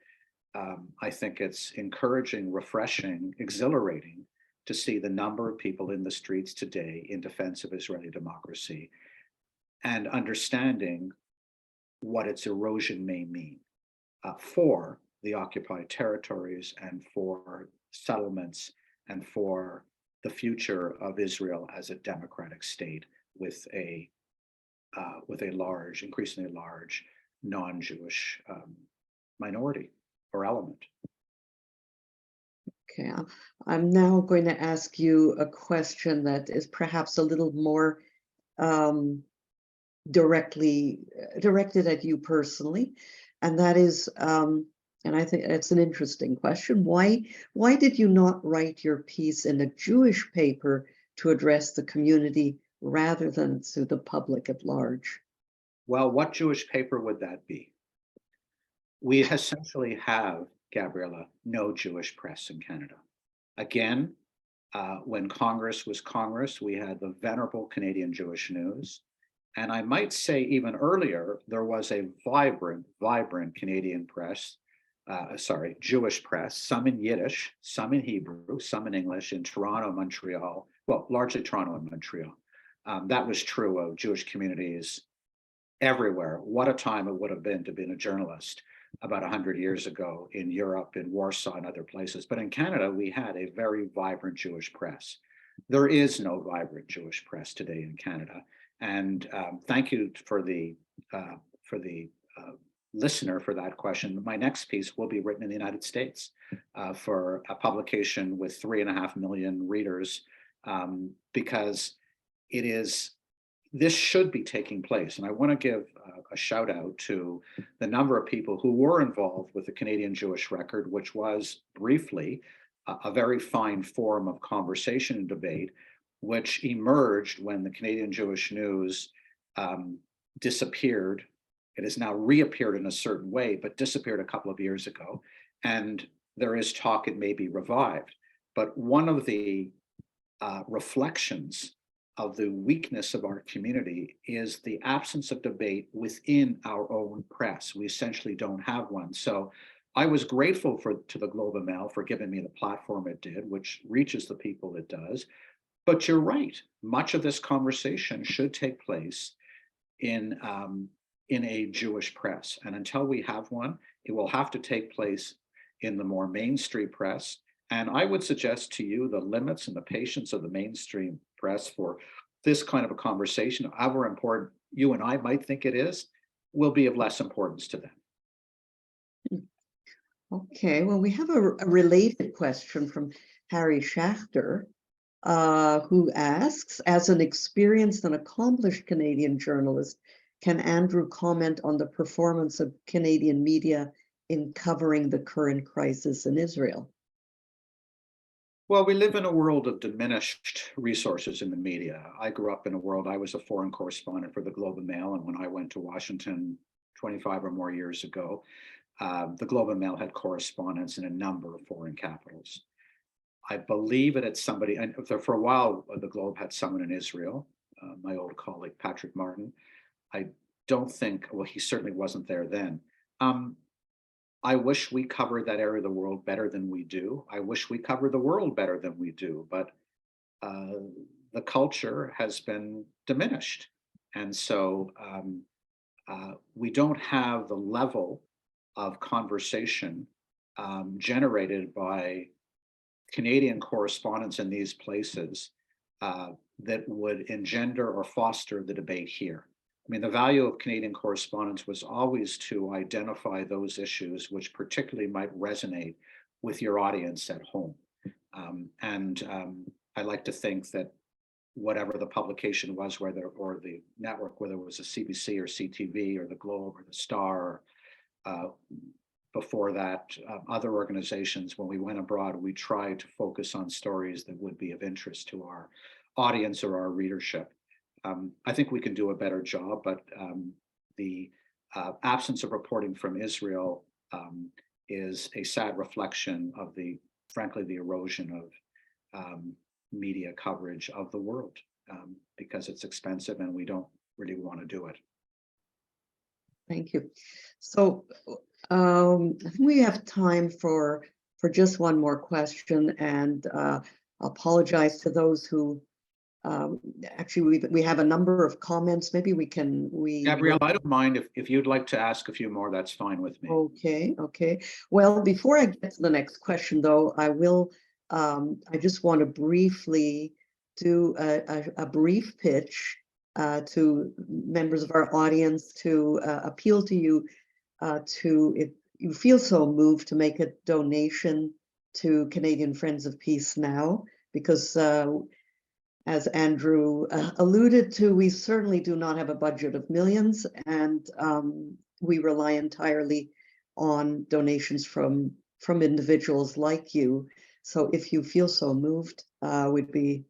I think it's encouraging, refreshing, exhilarating to see the number of people in the streets today in defense of Israeli democracy and understanding what its erosion may mean for the occupied territories and for settlements and for the future of Israel as a democratic state with a increasingly large non-Jewish minority or element. Okay, I'm now going to ask you a question that is perhaps a little more directed at you personally, and that is, and I think it's an interesting question. Why did you not write your piece in a Jewish paper to address the community rather than to the public at large? Well, what Jewish paper would that be? We essentially have, Gabriella, no Jewish press in Canada. Again, when Congress was Congress, we had the venerable Canadian Jewish News. And I might say even earlier, there was a vibrant Canadian press, Jewish press, some in Yiddish, some in Hebrew, some in English, in Toronto, Montreal, well, largely Toronto and Montreal. That was true of Jewish communities everywhere. What a time it would have been to be a journalist about 100 years ago in Europe, in Warsaw and other places. But in Canada, we had a very vibrant Jewish press. There is no vibrant Jewish press today in Canada. And thank you for the listener for that question, my next piece will be written in the United States for a publication with 3.5 million readers, because this should be taking place. And I want to give a shout out to the number of people who were involved with the Canadian Jewish Record, which was briefly a very fine forum of conversation and debate, which emerged when the Canadian Jewish News disappeared. It has now reappeared in a certain way, but disappeared a couple of years ago. And there is talk it may be revived. But one of the reflections of the weakness of our community is the absence of debate within our own press. We essentially don't have one. So I was grateful to the Globe and Mail for giving me the platform it did, which reaches the people it does. But you're right, much of this conversation should take place in a Jewish press. And until we have one, it will have to take place in the more mainstream press. And I would suggest to you the limits and the patience of the mainstream press for this kind of a conversation, however important you and I might think it is, will be of less importance to them. Okay, well, we have a related question from Harry Schachter, who asks, as an experienced and accomplished Canadian journalist, can Andrew comment on the performance of Canadian media in covering the current crisis in Israel? Well, we live in a world of diminished resources in the media. I grew up in a world, I was a foreign correspondent for the Globe and Mail, and when I went to Washington 25 or more years ago, the Globe and Mail had correspondents in a number of foreign capitals. I believe it had somebody, and for a while, the Globe had someone in Israel, my old colleague, Patrick Martin. I don't think, well, he certainly wasn't there then. I wish we covered that area of the world better than we do. I wish we covered the world better than we do, but the culture has been diminished. And so we don't have the level of conversation generated by Canadian correspondents in these places that would engender or foster the debate here. I mean, the value of Canadian correspondence was always to identify those issues which particularly might resonate with your audience at home. I like to think that whatever the publication was, or the network, whether it was a CBC or CTV or the Globe or the Star, before that, other organizations, when we went abroad, we tried to focus on stories that would be of interest to our audience or our readership. I think we can do a better job, but the absence of reporting from Israel is a sad reflection of frankly, the erosion of media coverage of the world, because it's expensive and we don't really want to do it. Thank you. So I think we have time for just one more question, and I apologize to those who actually we have a number of comments. Maybe Gabrielle, I don't mind if you'd like to ask a few more, that's fine with me. Okay. Well, before I get to the next question, though, I will I just want to briefly do a brief pitch to members of our audience to appeal to you to, if you feel so moved, to make a donation to Canadian Friends of Peace now, because as Andrew alluded to, we certainly do not have a budget of millions, and we rely entirely on donations from individuals like you. So if you feel so moved, we'd be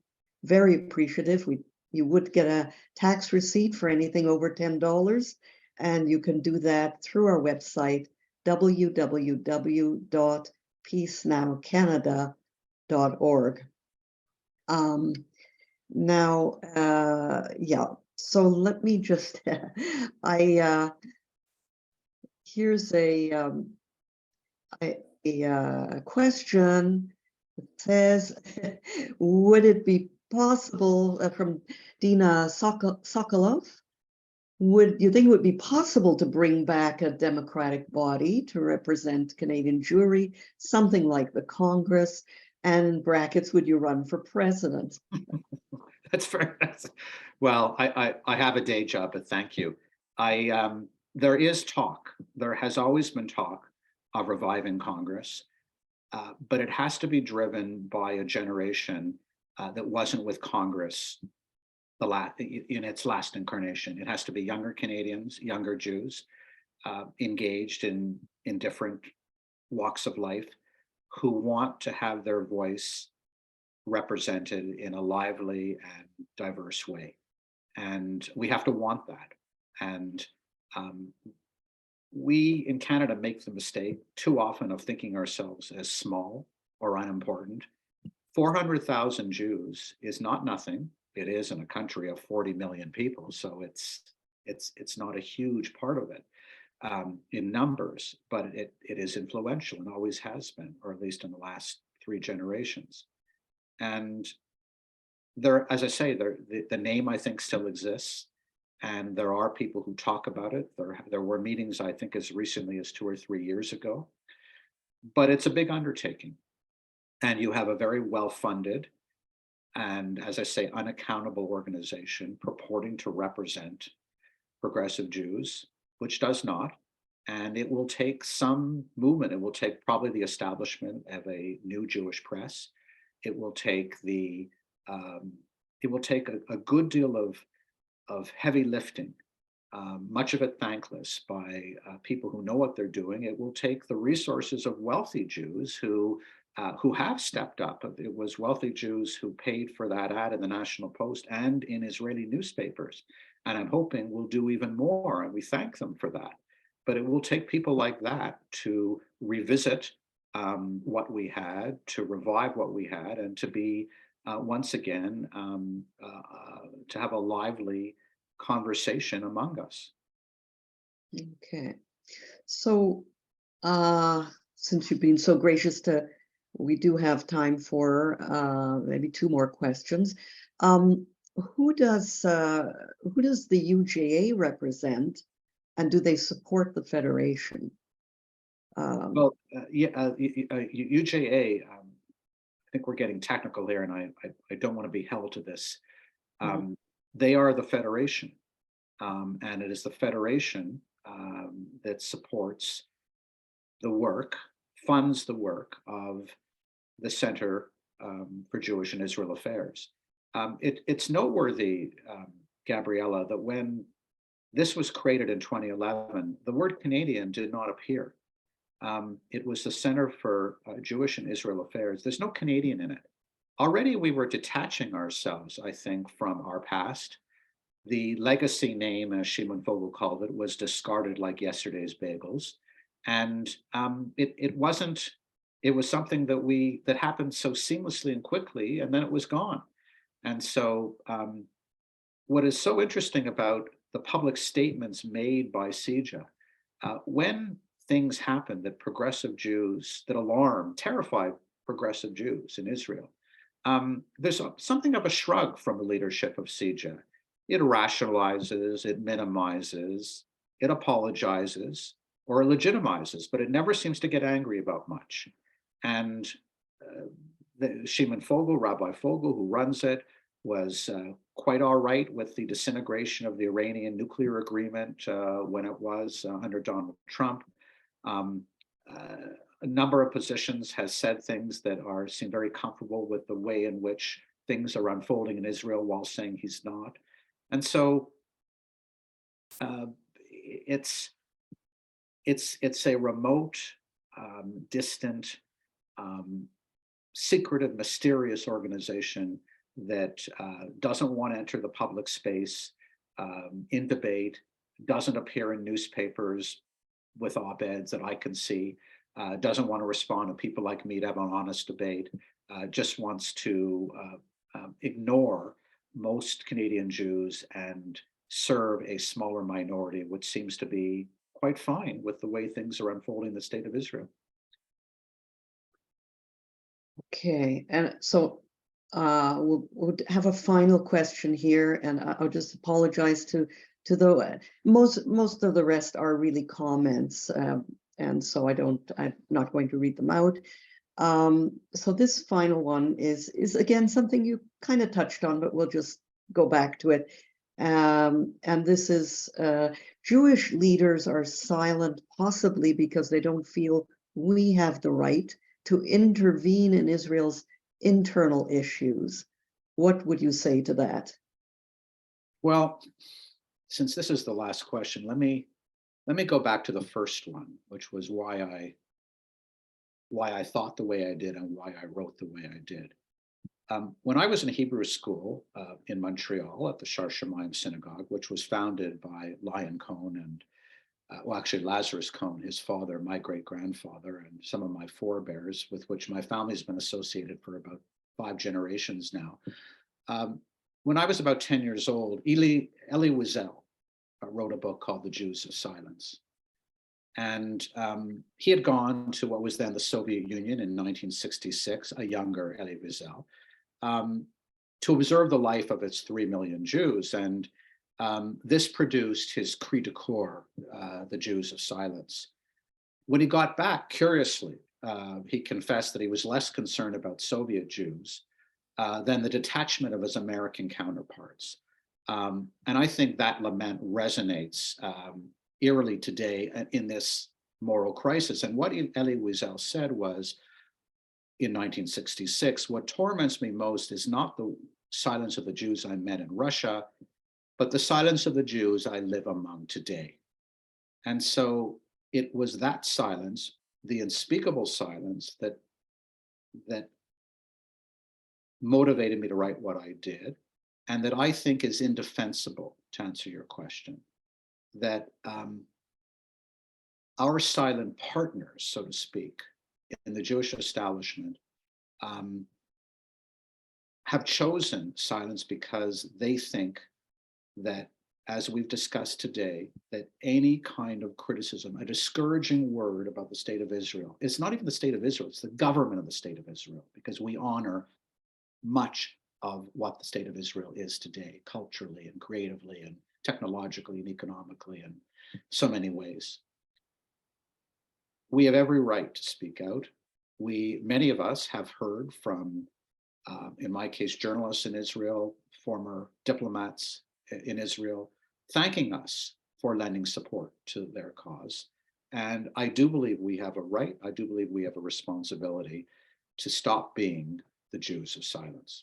very appreciative. You would get a tax receipt for anything over $10, and you can do that through our website, www.peacenowcanada.org. Now, yeah, so let me just, here's a question that says, would it be possible, from Dina Sokolov, would you think it would be possible to bring back a democratic body to represent Canadian Jewry, something like the Congress? And in brackets, would you run for president? That's fair. Well, I have a day job, but thank you. I there is talk. There has always been talk of reviving Congress, but it has to be driven by a generation that wasn't with Congress in its last incarnation. It has to be younger Canadians, younger Jews, engaged in different walks of life, who want to have their voice represented in a lively and diverse way. And we have to want that. And we in Canada make the mistake too often of thinking ourselves as small or unimportant. 400,000 Jews is not nothing. It is in a country of 40 million people, so it's not a huge part of it in numbers, but it is influential and always has been, or at least in the last 3 generations. And there, as I say, the name I think still exists, and there are people who talk about it. There were meetings, I think, as recently as 2 or 3 years ago, but it's a big undertaking, and you have a very well-funded and, as I say, unaccountable organization purporting to represent progressive Jews, which does not. And it will take some movement. It will take probably the establishment of a new Jewish press. It will take a good deal of heavy lifting, much of it thankless by people who know what they're doing. It will take the resources of wealthy Jews who have stepped up. It was wealthy Jews who paid for that ad in the National Post and in Israeli newspapers. And I'm hoping we'll do even more, and we thank them for that. But it will take people like that to revisit what we had, to revive what we had, and to be, once again, to have a lively conversation among us. Okay. So, since you've been so gracious we do have time for maybe 2 more questions. Who does the UJA represent, and do they support the Federation? Well, UJA, I think we're getting technical here, and I don't want to be held to this. They are the Federation, and it is the Federation that supports the work, funds the work of the Center for Jewish and Israel Affairs. It's noteworthy, Gabriella, that when this was created in 2011, the word Canadian did not appear. It was the Center for Jewish and Israel Affairs. There's no Canadian in it. Already we were detaching ourselves, I think, from our past. The legacy name, as Shimon Vogel called it, was discarded like yesterday's bagels. And it was something that happened so seamlessly and quickly, and then it was gone. And so what is so interesting about the public statements made by CJA, when things happen that progressive Jews, that alarm, terrify progressive Jews in Israel, there's something of a shrug from the leadership of CJA. It rationalizes, it minimizes, it apologizes, or legitimizes, but it never seems to get angry about much. And Shimon Vogel, Rabbi Vogel, who runs it, was quite all right with the disintegration of the Iranian nuclear agreement when it was under Donald Trump. A number of positions has said things that seem very comfortable with the way in which things are unfolding in Israel, while saying he's not. And so it's a remote, distant, secretive, mysterious organization that doesn't want to enter the public space in debate, doesn't appear in newspapers with op-eds that I can see, doesn't want to respond to people like me to have an honest debate, just wants to ignore most Canadian Jews and serve a smaller minority, which seems to be quite fine with the way things are unfolding in the state of Israel. Okay, and so we'll have a final question here, and I'll just apologize to the most of the rest are really comments, and so I'm not going to read them out. So this final one is again something you kind of touched on, but we'll just go back to it. And this is Jewish leaders are silent, possibly because they don't feel we have the right to intervene in Israel's internal issues. What would you say to that? Well, since this is the last question, let me go back to the first one, which was why I thought the way I did and why I wrote the way I did. When I was in Hebrew school in Montreal at the Shar Shamayim Synagogue, which was founded by Lion Cohen and, well, actually Lazarus Cohen, his father, my great-grandfather, and some of my forebears, with which my family's been associated for about 5 generations now. When I was about 10 years old, Elie Wiesel wrote a book called The Jews of Silence. And he had gone to what was then the Soviet Union in 1966, a younger Elie Wiesel, to observe the life of its 3 million Jews. And this produced his cri de coeur, The Jews of Silence. When he got back, curiously, he confessed that he was less concerned about Soviet Jews than the detachment of his American counterparts. And I think that lament resonates eerily today in this moral crisis. And what Elie Wiesel said was, in 1966, what torments me most is not the silence of the Jews I met in Russia, but the silence of the Jews I live among today. And so it was that silence, the unspeakable silence, that motivated me to write what I did, and that I think is indefensible, to answer your question, that our silent partners, so to speak, in the Jewish establishment have chosen silence because they think that, as we've discussed today, that any kind of criticism, a discouraging word about the state of Israel, it's not even the state of Israel, it's the government of the state of Israel, because we honor much of what the state of Israel is today, culturally and creatively and technologically and economically and so many ways. We have every right to speak out. Many of us have heard from, in my case, journalists in Israel, former diplomats in Israel, thanking us for lending support to their cause. And I do believe we have a right, I do believe we have a responsibility to stop being the Jews of silence.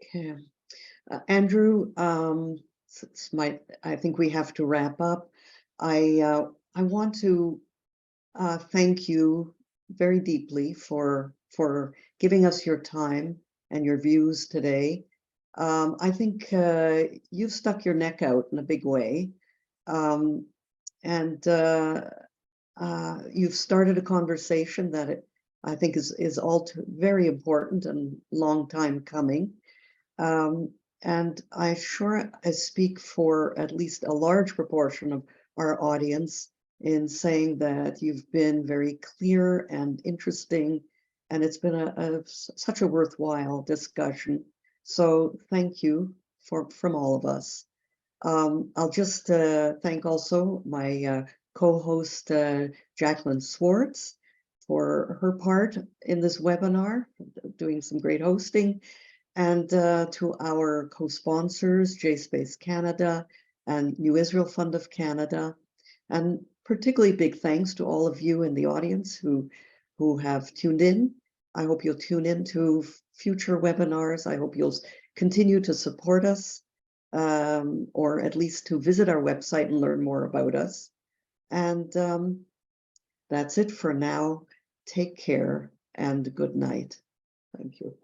Okay. Andrew, I think we have to wrap up. I want to thank you very deeply for giving us your time and your views today. I think you've stuck your neck out in a big way, and you've started a conversation that I think is all too very important and long time coming. And I speak for at least a large proportion of our audience in saying that you've been very clear and interesting, and it's been such a worthwhile discussion. So thank you from all of us. I'll just thank also my co-host Jacqueline Swartz for her part in this webinar, doing some great hosting, and to our co-sponsors, JSpace Canada and New Israel Fund of Canada, and particularly big thanks to all of you in the audience who have tuned in. I hope you'll tune in to future webinars. I hope you'll continue to support us, or at least to visit our website and learn more about us. And that's it for now. Take care and good night. Thank you.